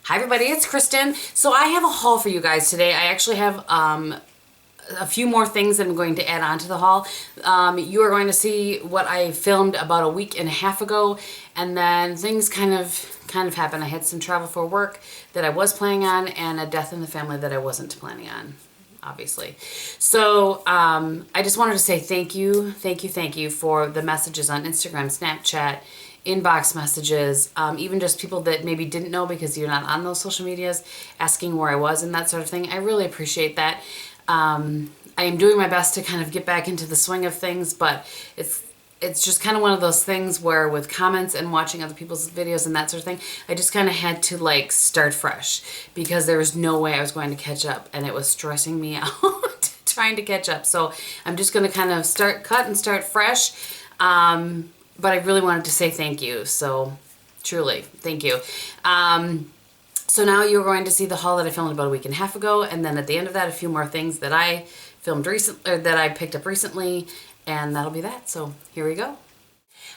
Hi everybody, it's Kristin. So I have a haul for you guys today. I actually have a few more things that I'm going to add on to the haul. You are going to see what I filmed about a week and a half ago, and then things kind of happened. I had some travel for work that I was planning on, and a death in the family that I wasn't planning on, obviously. So I just wanted to say thank you for the messages on Instagram, Snapchat, inbox messages, even just people that maybe didn't know because you're not on those social medias, asking where I was and that sort of thing. I really appreciate that. I am doing my best to kind of get back into the swing of things, but it's just kind of one of those things where with comments and watching other people's videos and that sort of thing, I just kind of had to like start fresh because there was no way I was going to catch up, and it was stressing me out trying to catch up. So I'm just going to kind of cut and start fresh. But I really wanted to say thank you. So truly, thank you. So now you're going to see the haul that I filmed about a week and a half ago, and then at the end of that, a few more things that I filmed recently, or that I picked up recently, and that'll be that. So here we go.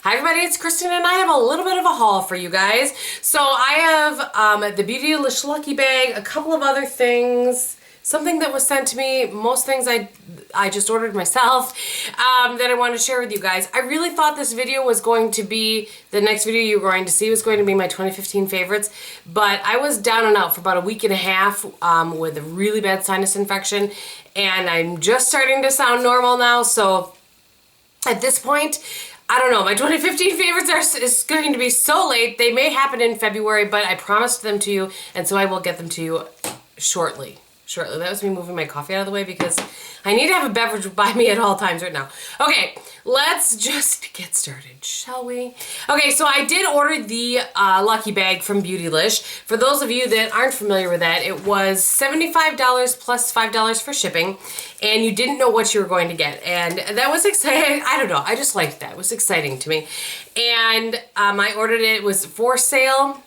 Hi everybody, it's Kristin, and I have a little bit of a haul for you guys. So I have the Beautylish Lucky Bag, a couple of other things, something that was sent to me, most things I just ordered myself, that I want to share with you guys. I really thought this video was going to be, the next video you're going to see was going to be my 2015 favorites, but I was down and out for about a week and a half with a really bad sinus infection, and I'm just starting to sound normal now, so at this point, I don't know, my 2015 favorites is going to be so late. They may happen in February, but I promised them to you, and so I will get them to you shortly. That was me moving my coffee out of the way because I need to have a beverage by me at all times right now. Okay, let's just get started, shall we? Okay, so I did order the Lucky Bag from Beautylish. For those of you that aren't familiar with that, it was $75 plus $5 for shipping, and you didn't know what you were going to get. And that was exciting. I don't know, I just liked that. It was exciting to me. And I ordered it. It was for sale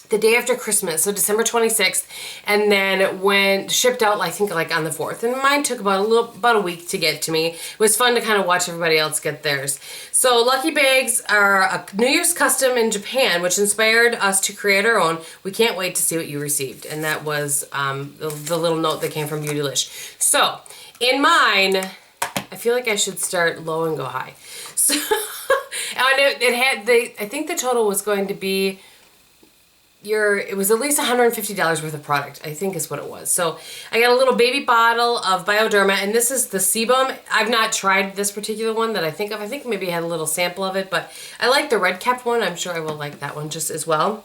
the day after Christmas, so December 26th, and then when shipped out, I think like on the 4th, and mine took about a week to get to me. It was fun to kind of watch everybody else get theirs. So Lucky Bags are a New Year's custom in Japan, which inspired us to create our own. We can't wait to see what you received, and that was the little note that came from Beautylish. So in mine, I feel like I should start low and go high. So and I think the total was going to be it was at least $150 worth of product, I think is what it was. So I got a little baby bottle of Bioderma, and this is the Sebum. I've not tried this particular one that I think of. I think maybe I had a little sample of it, but I like the red cap one. I'm sure I will like that one just as well.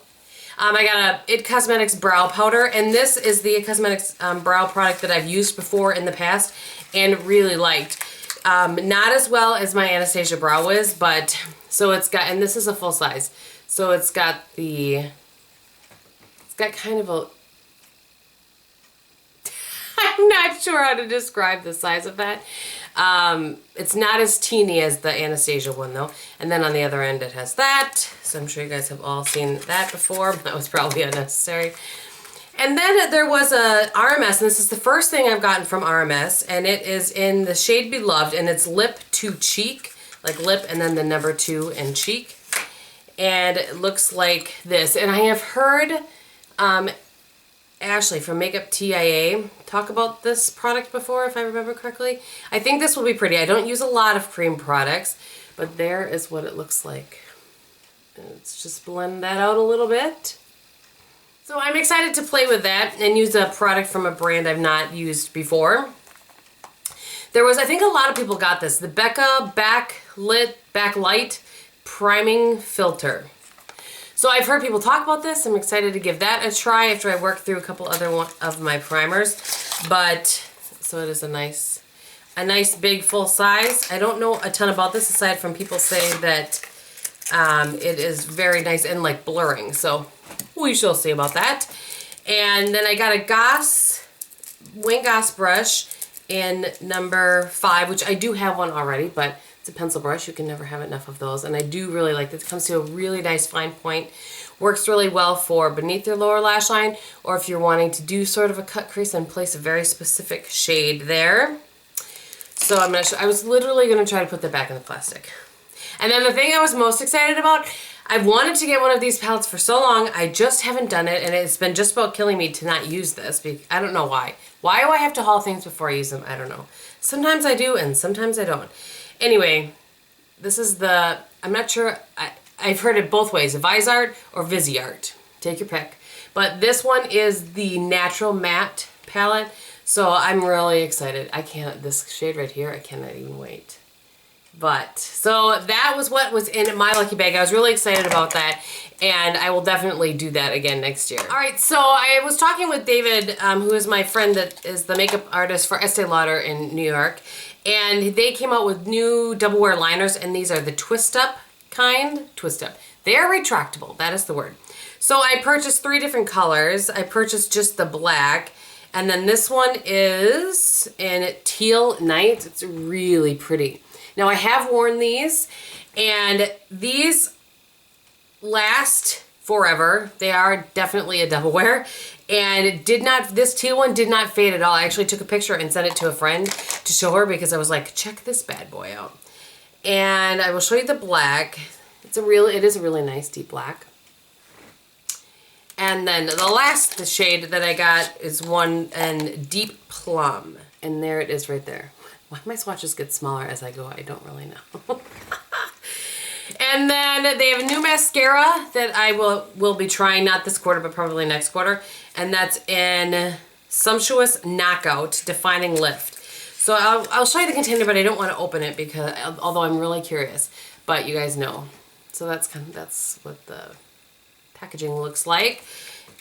I got a It Cosmetics brow powder, and this is the It Cosmetics brow product that I've used before in the past and really liked. Not as well as my Anastasia Brow Wiz, but so it's got, and this is a full size. So it's got kind of a, I'm not sure how to describe the size of that. It's not as teeny as the Anastasia one though. And then on the other end it has that. So I'm sure you guys have all seen that before. That was probably unnecessary. And then there was a RMS, and this is the first thing I've gotten from RMS, and it is in the shade Beloved, and it's Lip to Cheek, like lip and then the number 2 in cheek. And it looks like this. And I have heard Ashley from Makeup TIA talk about this product before, if I remember correctly. I think this will be pretty. I don't use a lot of cream products, but there is what it looks like. Let's just blend that out a little bit. So I'm excited to play with that and use a product from a brand I've not used before. There was, I think a lot of people got this, the Becca Backlight Priming Filter. So I've heard people talk about this. I'm excited to give that a try after I work through a couple other of my primers. But, so it is a nice big full size. I don't know a ton about this aside from people saying that it is very nice and like blurring. So we shall see about that. And then I got a Wayne Goss brush in number 5, which I do have one already, but it's a pencil brush. You can never have enough of those. And I do really like this. It comes to a really nice fine point. Works really well for beneath your lower lash line, or if you're wanting to do sort of a cut crease and place a very specific shade there. So I was literally going to try to put that back in the plastic. And then the thing I was most excited about, I've wanted to get one of these palettes for so long. I just haven't done it, and it's been just about killing me to not use this. I don't know why. Why do I have to haul things before I use them? I don't know. Sometimes I do, and sometimes I don't. Anyway, this is the, I'm not sure, I've heard it both ways, Visart or Viseart. Take your pick. But this one is the Natural Matte palette, so I'm really excited. This shade right here, I cannot even wait. But, so that was what was in my lucky bag. I was really excited about that, and I will definitely do that again next year. All right, so I was talking with David, who is my friend that is the makeup artist for Estee Lauder in New York, and they came out with new double wear liners, and these are the twist up kind. Twist up. They are retractable, that is the word. So I purchased 3 different colors. I purchased just the black, and then this one is in Teal Night. It's really pretty. Now I have worn these, and these last forever. They are definitely a double wear, and it did not, this teal one did not fade at all. I actually took a picture and sent it to a friend to show her because I was like, check this bad boy out. And I will show you the black. It is a really nice deep black. And then the last shade that I got is one in Deep Plum, and there it is right there. Why my swatches get smaller as I go, I don't really know. And then they have a new mascara that I will be trying, not this quarter, but probably next quarter. And that's in Sumptuous Knockout Defining Lift. So I'll show you the container, but I don't want to open it because, although I'm really curious, but you guys know. So that's what the packaging looks like.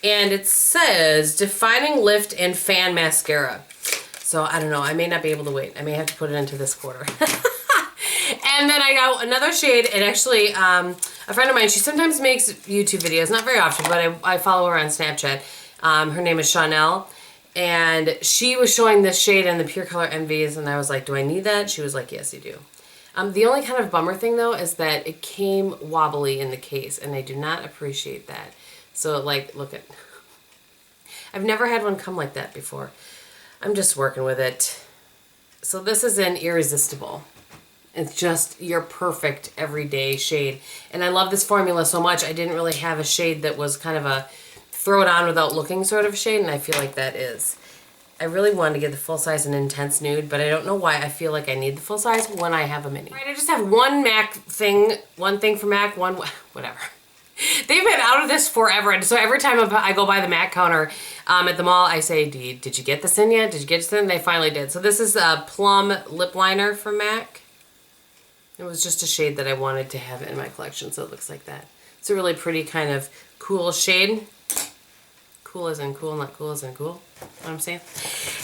And it says Defining Lift and Fan Mascara. So I don't know, I may not be able to wait. I may have to put it into this quarter. And then I got another shade, and actually a friend of mine, she sometimes makes YouTube videos, not very often, but I follow her on Snapchat. Her name is Chanel, and she was showing this shade in the Pure Color Envies, and I was like, do I need that? She was like, yes, you do. The only kind of bummer thing, though, is that it came wobbly in the case, and I do not appreciate that. So, like, look at, I've never had one come like that before. I'm just working with it. So this is in Irresistible. It's just your perfect everyday shade. And I love this formula so much. I didn't really have a shade that was kind of a throw it on without looking sort of shade, and I feel like that is. I really wanted to get the full size and intense nude, but I don't know why I feel like I need the full size when I have a mini. Right, I just have one thing for MAC, whatever. They've been out of this forever, and so every time I go by the MAC counter at the mall, I say, did you get this in yet? Did you get this in? And they finally did. So this is a Plum Lip Liner from MAC. It was just a shade that I wanted to have in my collection, so it looks like that. It's a really pretty kind of cool shade. Cool as in cool, not cool as in cool. You know what I'm saying?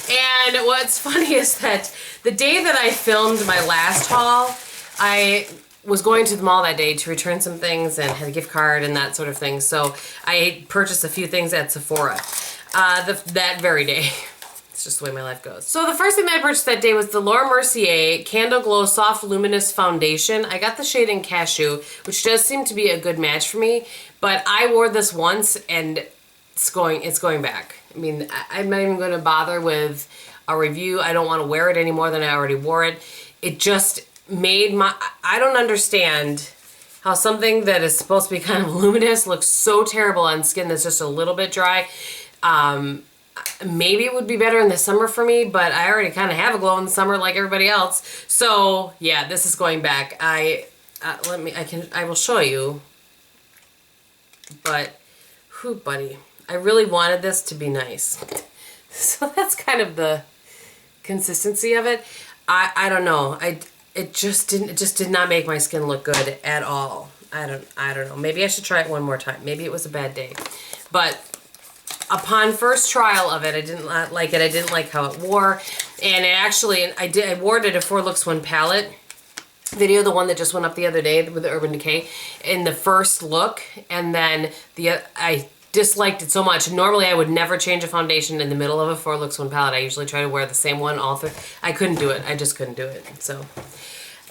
And what's funny is that the day that I filmed my last haul, I was going to the mall that day to return some things and had a gift card and that sort of thing. So I purchased a few things at Sephora that very day. It's just the way my life goes. So the first thing that I purchased that day was the Laura Mercier Candle Glow Soft Luminous Foundation. I got the shade in Cashew, which does seem to be a good match for me, but I wore this once and it's going back. I mean, I'm not even going to bother with a review. I don't want to wear it any more than I already wore it. It just made I don't understand how something that is supposed to be kind of luminous looks so terrible on skin that's just a little bit dry. Maybe it would be better in the summer for me, but I already kind of have a glow in the summer like everybody else. So yeah, this is going back. I will show you, but whew, buddy, I really wanted this to be nice. So that's kind of the consistency of it. I don't know. It just did not make my skin look good at all. I don't know. Maybe I should try it one more time. Maybe it was a bad day. But upon first trial of it, I didn't like it. I didn't like how it wore. And I wore it at a 4 Looks 1 palette video, the one that just went up the other day with the Urban Decay, in the first look. And then I disliked it so much. Normally I would never change a foundation in the middle of a 4 Looks 1 palette. I usually try to wear the same one all through. I couldn't do it. I just couldn't do it. So,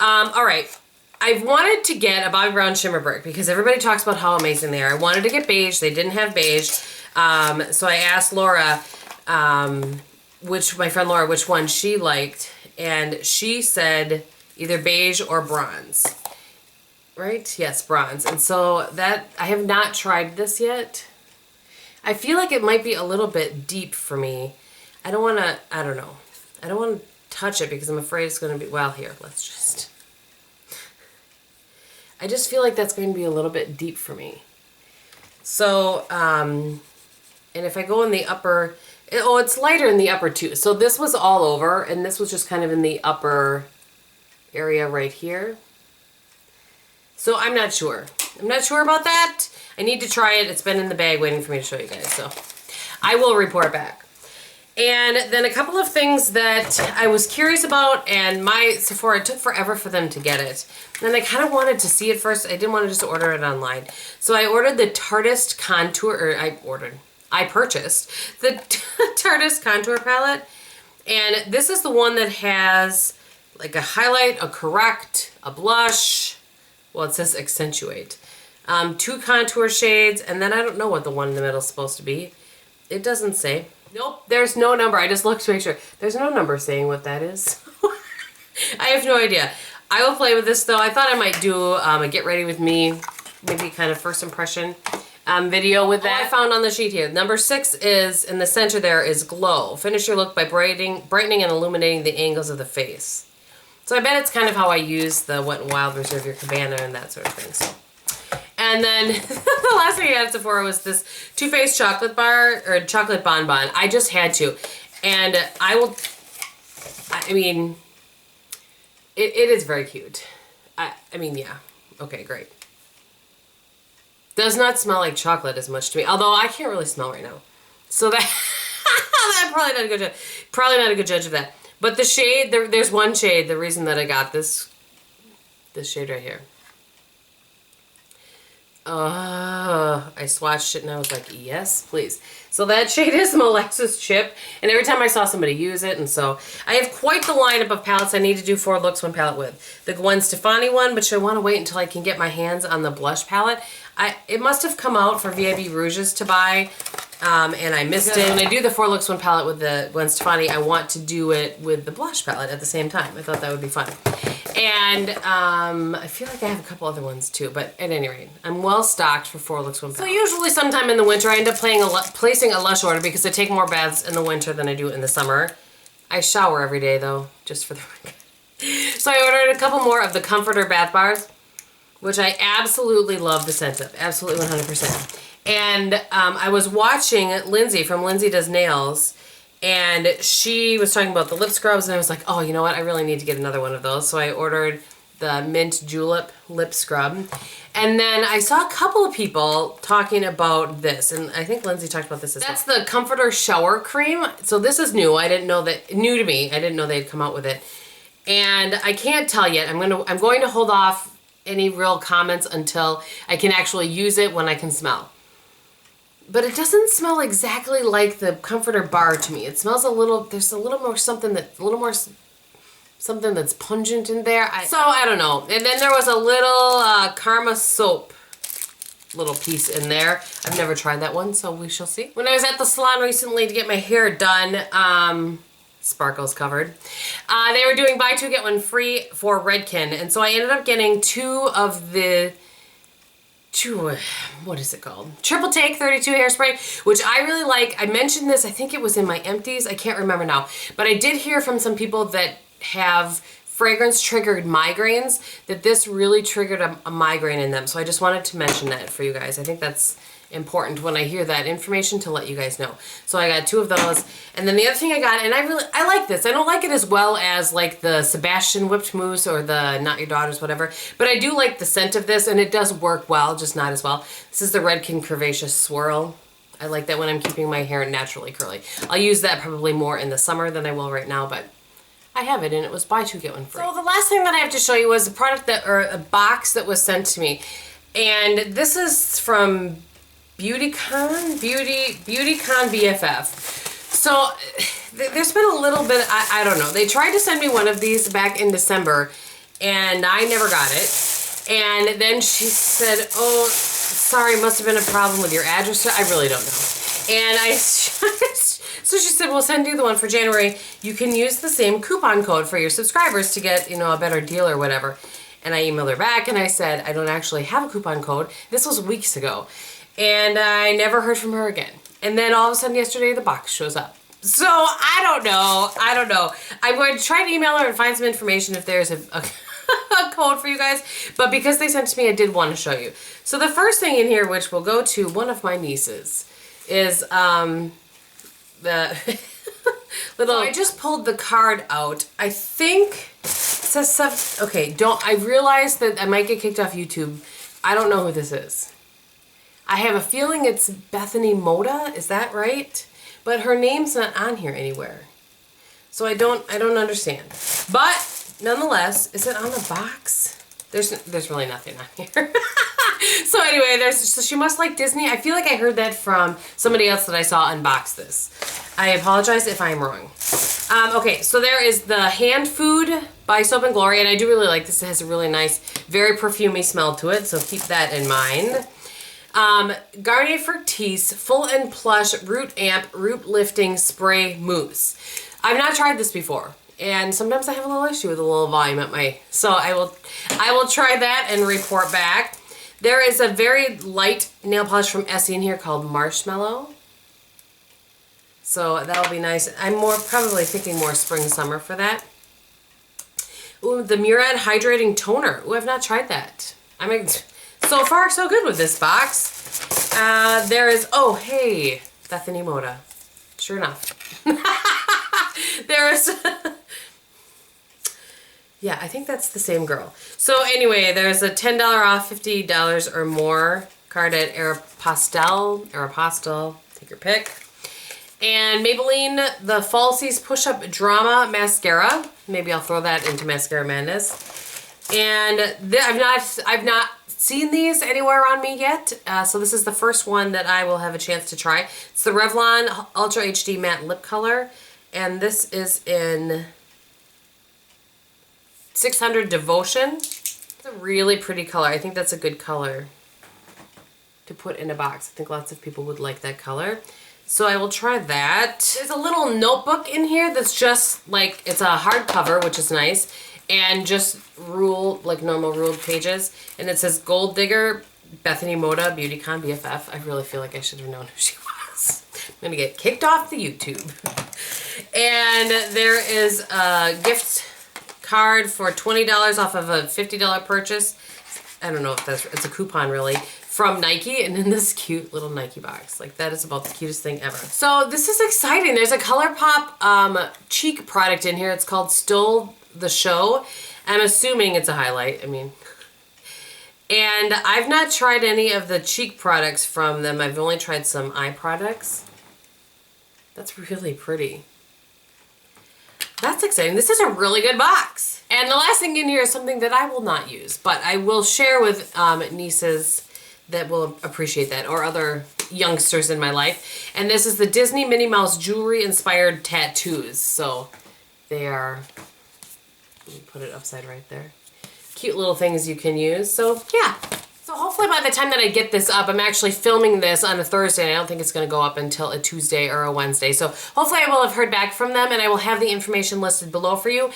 all right. I've wanted to get a Bobbi Brown Shimmer Brick because everybody talks about how amazing they are. I wanted to get beige. They didn't have beige. So I asked Laura, my friend Laura, which one she liked, and she said either beige or bronze. right? Yes, bronze. And so that, I have not tried this yet. I feel like it might be a little bit deep for me. I don't want to, I don't know. I don't want to touch it because I'm afraid it's going to be, well, here, let's just. I just feel like that's going to be a little bit deep for me. So, and if I go in the upper, oh, it's lighter in the upper too. So this was all over, and this was just kind of in the upper area right here. So I'm not sure. I'm not sure about that. I need to try it. It's been in the bag waiting for me to show you guys. So I will report back. And then a couple of things that I was curious about, and my Sephora, it took forever for them to get it. And I kind of wanted to see it first. I didn't want to just order it online. So I ordered the Tardis Contour, or I purchased the Tardis Contour Palette. And this is the one that has like a highlight, a correct, a blush. Well, it says accentuate. 2 contour shades, and then I don't know what the one in the middle is supposed to be. It doesn't say. Nope, there's no number. I just looked to make sure. There's no number saying what that is. I have no idea. I will play with this though. I thought I might do a get ready with me, maybe kind of first impression video with that. I found on the sheet here. Number 6 is, in the center there, is glow. Finish your look by brightening and illuminating the angles of the face. So I bet it's kind of how I use the Wet n Wild Reserve Your Cabana and that sort of thing. So. And then the last thing I got at Sephora was this Too Faced chocolate bar, or chocolate bonbon. I just had to. And I mean, it is very cute. I mean, yeah. Okay, great. Does not smell like chocolate as much to me. Although I can't really smell right now. So that, I'm probably not a good judge. Probably not a good judge of that. But the shade, there's one shade, the reason that I got this shade right here. I swatched it and I was like, yes, please. So that shade is Molasses Chip, and every time I saw somebody use it, and so I have quite the lineup of palettes I need to do 4 looks, 1 palette with. The Gwen Stefani one, but I want to wait until I can get my hands on the blush palette. It must have come out for VIB Rouges to buy, and I missed it. When I do the 4 looks, 1 palette with the Gwen Stefani, I want to do it with the blush palette at the same time. I thought that would be fun. And I feel like I have a couple other ones too, but at any rate, I'm well stocked for 4 looks, 1 palette. So usually sometime in the winter I end up placing a Lush order because I take more baths in the winter than I do in the summer. I shower every day though, just for the record. So I ordered a couple more of the Comforter bath bars, which I absolutely love the scent of, absolutely 100%. And I was watching Lindsay from Lindsay Does Nails, and she was talking about the lip scrubs, and I was like, oh, you know what? I really need to get another one of those. So I ordered the Mint Julep lip scrub. And then I saw a couple of people talking about this, and I think Lindsay talked about this as well. That's the Comforter Shower Cream. So this is new. I didn't know that, new to me. I didn't know they'd come out with it. And I can't tell yet. I'm going to hold off any real comments until I can actually use it when I can smell. But it doesn't smell exactly like the Comforter bar to me. It smells a little, there's a little more something that's pungent in there. So I don't know. And then there was a little Karma soap little piece in there. I've never tried that one, so we shall see. When I was at the salon recently to get my hair done, sparkles covered, they were doing buy 2 get 1 free for Redken, and so I ended up getting 2 of the what is it called? Triple Take 32 hairspray, which I really like. I mentioned this, I think it was in my empties, I can't remember now, but I did hear from some people that have fragrance triggered migraines that this really triggered a migraine in them. So I just wanted to mention that for you guys. I think that's important when I hear that information to let you guys know. So I got 2 of those. And then the other thing I got, and I like this. I don't like it as well as like the Sebastian Whipped Mousse or the Not Your Daughter's whatever, but I do like the scent of this, and it does work well, just not as well. This is the Redken Curvaceous Swirl. I like that when I'm keeping my hair naturally curly. I'll use that probably more in the summer than I will right now, but I have it, and it was buy 2 get 1 free. So the last thing that I have to show you was a product or a box that was sent to me, and this is from Beautycon BFF. So there's been a little bit, I don't know. They tried to send me one of these back in December, and I never got it. And then she said, oh, sorry, must have been a problem with your address. I really don't know. And so she said, we'll send you the one for January. You can use the same coupon code for your subscribers to get, you know, a better deal or whatever. And I emailed her back and I said, I don't actually have a coupon code. This was weeks ago. And I never heard from her again. And then all of a sudden yesterday, the box shows up. So I don't know. I'm going to try to email her and find some information if there's a code for you guys. But because they sent it to me, I did want to show you. So the first thing in here, which will go to one of my nieces, is the little... So I just pulled the card out. I think it says stuff... Okay, I realized that I might get kicked off YouTube. I don't know who this is. I have a feeling it's Bethany Moda. Is that right? But her name's not on here anywhere. So I don't understand. But nonetheless, is it on the box? There's really nothing on here. So anyway, so she must like Disney. I feel like I heard that from somebody else that I saw unbox this. I apologize if I'm wrong. Okay, so there is the Hand Food by Soap and Glory, and I do really like this. It has a really nice, very perfumey smell to it, so keep that in mind. Garnier Fructis Full and Plush Root Amp Root Lifting Spray Mousse. I've not tried this before, and sometimes I have a little issue with a little volume at my, so I will try that and report back. There is a very light nail polish from Estee in here called Marshmallow. So that'll be nice. I'm probably thinking more spring summer for that. Ooh, the Murad Hydrating Toner. Ooh, I've not tried that. So far, so good with this box. There is, oh, hey, Bethany Moda. Sure enough. There is, yeah, I think that's the same girl. So anyway, there's a $10 off $50 or more card at Aeropostale, take your pick. And Maybelline, the Falsies Push-Up Drama Mascara. Maybe I'll throw that into Mascara Madness. And I've not seen these anywhere on me yet, so this is the first one that I will have a chance to try. It's the Revlon Ultra HD Matte Lip Color, and this is in 600 Devotion. It's a really pretty color. I think that's a good color to put in a box. I think lots of people would like that color. So I will try that. There's a little notebook in here that's just like, it's a hardcover, which is nice, and just like normal ruled pages. And it says Gold Digger, Bethany Moda, Beautycon, BFF. I really feel like I should have known who she was. I'm gonna get kicked off the YouTube. And there is a gift card for $20 off of a $50 purchase. I don't know if it's a coupon really, from Nike, and in this cute little Nike box. Like, that is about the cutest thing ever. So this is exciting. There's a ColourPop cheek product in here. It's called Stole the Show. I'm assuming it's a highlight. I mean, and I've not tried any of the cheek products from them. I've only tried some eye products. That's really pretty. That's exciting. This is a really good box. And the last thing in here is something that I will not use, but I will share with nieces that will appreciate that, or other youngsters in my life. And this is the Disney Minnie Mouse jewelry inspired tattoos. So they are, let me put it upside right there. Cute little things you can use. So yeah. So hopefully by the time that I get this up, I'm actually filming this on a Thursday, and I don't think it's gonna go up until a Tuesday or a Wednesday. So hopefully I will have heard back from them, and I will have the information listed below for you.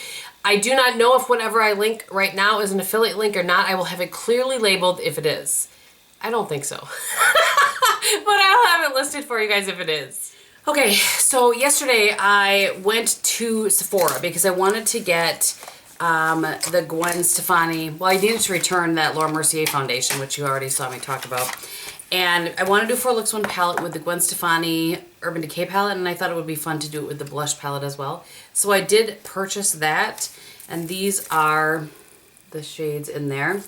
I do not know if whatever I link right now is an affiliate link or not. I will have it clearly labeled if it is. I don't think so. But I'll have it listed for you guys if it is. Okay, so yesterday I went to Sephora because I wanted to get the Gwen Stefani, well, I needed to return that Laura Mercier foundation, which you already saw me talk about. And I want to do 4Looks1 palette with the Gwen Stefani Urban Decay palette, and I thought it would be fun to do it with the blush palette as well. So I did purchase that, and these are the shades in there.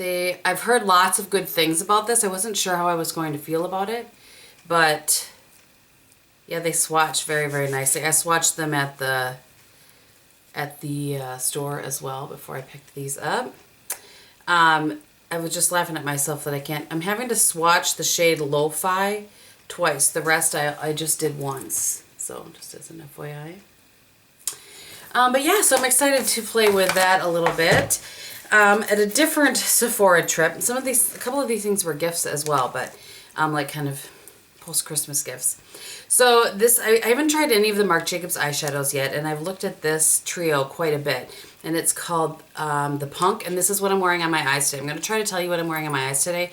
I've heard lots of good things about this. I wasn't sure how I was going to feel about it, but yeah, they swatch very, very nicely. I swatched them at the store as well before I picked these up. I was just laughing at myself that I'm having to swatch the shade Lo-Fi twice. The rest I just did once. So just as an FYI. But yeah, so I'm excited to play with that a little bit. At a different Sephora trip, a couple of these things were gifts as well, but like kind of post-Christmas gifts. So this, I haven't tried any of the Marc Jacobs eyeshadows yet, and I've looked at this trio quite a bit. And it's called the Punk, and this is what I'm wearing on my eyes today. I'm going to try to tell you what I'm wearing on my eyes today,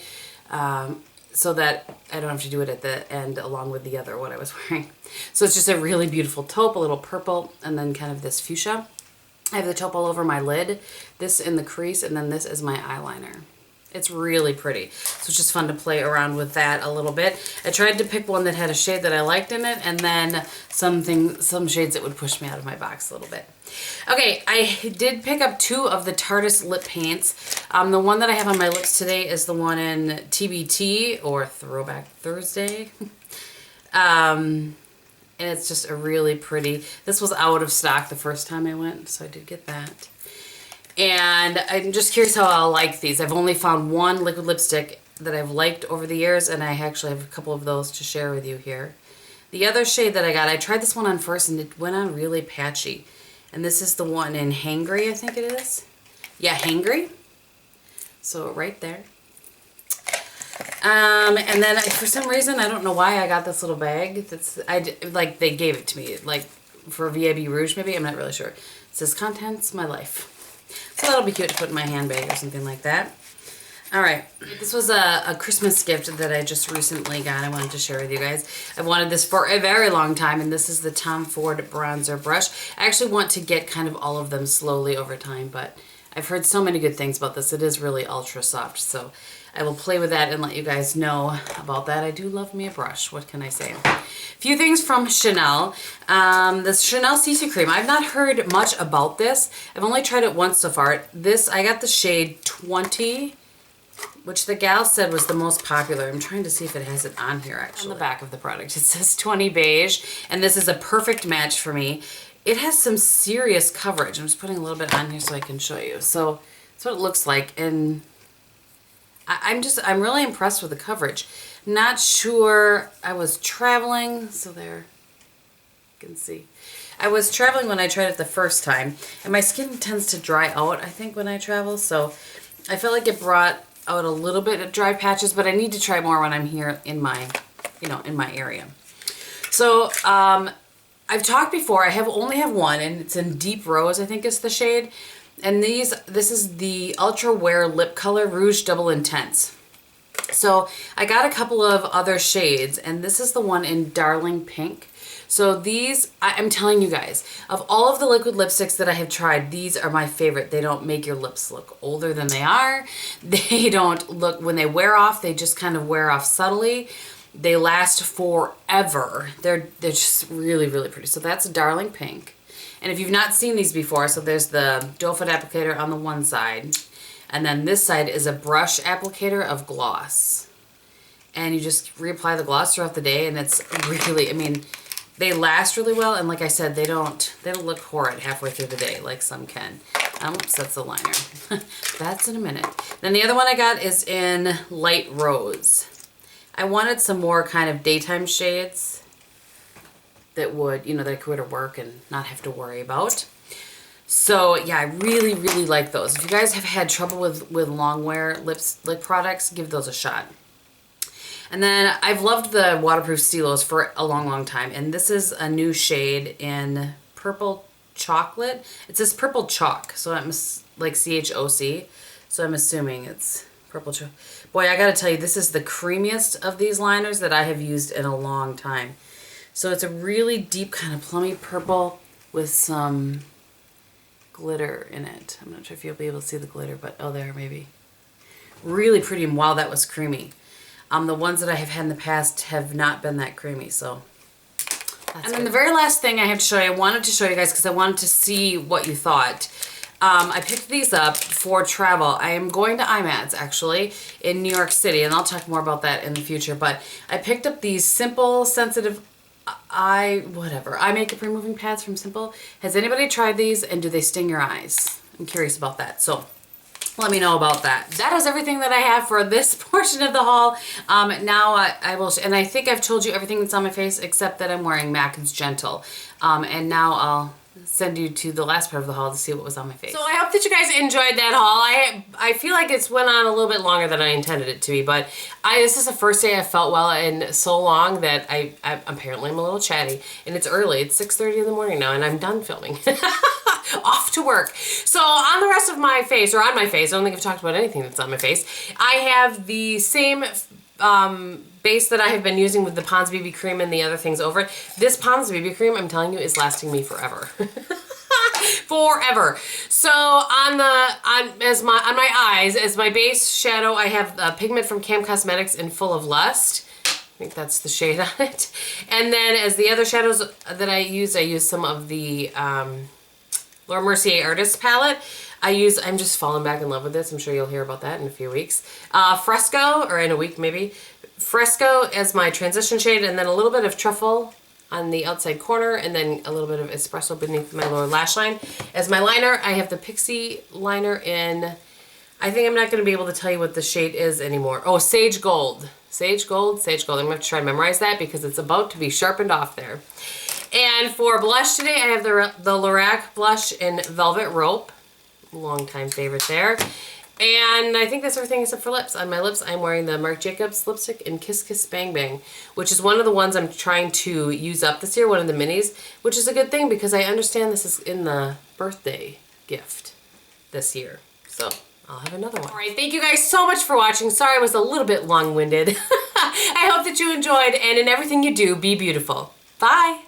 so that I don't have to do it at the end along with the other what I was wearing. So it's just a really beautiful taupe, a little purple, and then kind of this fuchsia. I have the taupe all over my lid, this in the crease, and then this is my eyeliner. It's really pretty. So it's just fun to play around with that a little bit. I tried to pick one that had a shade that I liked in it, and then some shades that would push me out of my box a little bit. Okay, I did pick up 2 of the Tardis Lip Pants. The one that I have on my lips today is the one in TBT, or Throwback Thursday. And it's just a really pretty, this was out of stock the first time I went, so I did get that. And I'm just curious how I'll like these. I've only found one liquid lipstick that I've liked over the years, and I actually have a couple of those to share with you here. The other shade that I got, I tried this one on first, and it went on really patchy. And this is the one in Hangry, I think it is. Yeah, Hangry. So right there. And then for some reason, I don't know why I got this little bag. Like they gave it to me, like for VIB Rouge maybe. I'm not really sure. It says contents, my life. So that'll be cute to put in my handbag or something like that. All right, this was a Christmas gift that I just recently got. I wanted to share with you guys. I've wanted this for a very long time, and this is the Tom Ford bronzer brush. I actually want to get kind of all of them slowly over time, but I've heard so many good things about this. It is really ultra soft, so I will play with that and let you guys know about that. I do love me a brush. What can I say? A few things from Chanel. This Chanel CC Cream. I've not heard much about this. I've only tried it once so far. This, I got the shade 20, which the gal said was the most popular. I'm trying to see if it has it on here actually. On the back of the product, it says 20 beige, and this is a perfect match for me. It has some serious coverage. I'm just putting a little bit on here so I can show you. So that's what it looks like, and I'm really impressed with the coverage. Not sure, I was traveling, so there, you can see. I was traveling when I tried it the first time, and my skin tends to dry out, I think, when I travel, so I felt like it brought out a little bit of dry patches, but I need to try more when I'm here in my, in my area. So, I've talked before, I only have one, and it's in Deep Rose, I think is the shade. And this is the Ultra Wear Lip Color Rouge Double Intense. So I got a couple of other shades, and this is the one in Darling Pink. So these, I'm telling you guys, of all of the liquid lipsticks that I have tried, these are my favorite. They don't make your lips look older than they are. They don't look, when they wear off, they just kind of wear off subtly. They last forever. They're just really, really pretty. So that's Darling Pink. And if you've not seen these before, so there's the doe foot applicator on the one side, and then this side is a brush applicator of gloss. And you just reapply the gloss throughout the day, and it's really, I mean, they last really well, and like I said, they don't look horrid halfway through the day like some can. Oops, that's the liner. That's in a minute. Then the other one I got is in Light Rose. I wanted some more kind of daytime shades that would, that I could wear to work and not have to worry about. So yeah, I really, really like those. If you guys have had trouble with long wear lip products, give those a shot. And then I've loved the waterproof stilos for a long, long time. And this is a new shade in Purple Chocolate. It says Purple Chalk, so I'm like CHOC. So I'm assuming it's Purple Chalk. Boy, I gotta tell you, this is the creamiest of these liners that I have used in a long time. So it's a really deep kind of plummy purple with some glitter in it. I'm not sure if you'll be able to see the glitter, but oh, there, maybe. Really pretty, and wow, that was creamy. The ones that I have had in the past have not been that creamy, so that's and then the very last thing I have to show you, I wanted to show you guys because I wanted to see what you thought. I picked these up for travel. I am going to IMATS actually in New York City, and I'll talk more about that in the future, but I picked up these Simple Sensitive eye makeup removing pads from Simple. Has anybody tried these, and do they sting your eyes? I'm curious about that, so let me know about that. That is everything that I have for this portion of the haul. Now I will, and I think I've told you everything that's on my face except that I'm wearing MAC's Gentle. And now send you to the last part of the haul to see what was on my face. So I hope that you guys enjoyed that haul. I feel like it's went on a little bit longer than I intended it to be, but this is the first day I felt well in so long that I apparently I'm a little chatty, and it's early. It's 6:30 in the morning now, and I'm done filming. Off to work. So on the rest of my face, or on my face, I don't think I've talked about anything that's on my face, I have the same base that I have been using with the Pond's BB cream and the other things over it. This Pond's BB cream, I'm telling you, is lasting me forever. Forever. So on my eyes, as my base shadow, I have pigment from Cam Cosmetics in Full of Lust. I think that's the shade on it. And then as the other shadows that I use some of the Mercier Artist palette. I'm just falling back in love with this. I'm sure you'll hear about that in a few weeks. Fresco, or in a week maybe. Fresco as my transition shade, and then a little bit of Truffle on the outside corner, and then a little bit of Espresso beneath my lower lash line. As my liner, I have the Pixi liner in, I think I'm not going to be able to tell you what the shade is anymore. Oh, Sage Gold. Sage Gold, Sage Gold. I'm going to have to try to memorize that because it's about to be sharpened off there. And for blush today, I have the Lorac blush in Velvet Rope. Longtime favorite there. And I think that's everything except for lips. On my lips, I'm wearing the Marc Jacobs lipstick in Kiss Kiss Bang Bang, which is one of the ones I'm trying to use up this year, one of the minis, which is a good thing because I understand this is in the birthday gift this year. So I'll have another one. All right, thank you guys so much for watching. Sorry I was a little bit long-winded. I hope that you enjoyed, and in everything you do, be beautiful. Bye.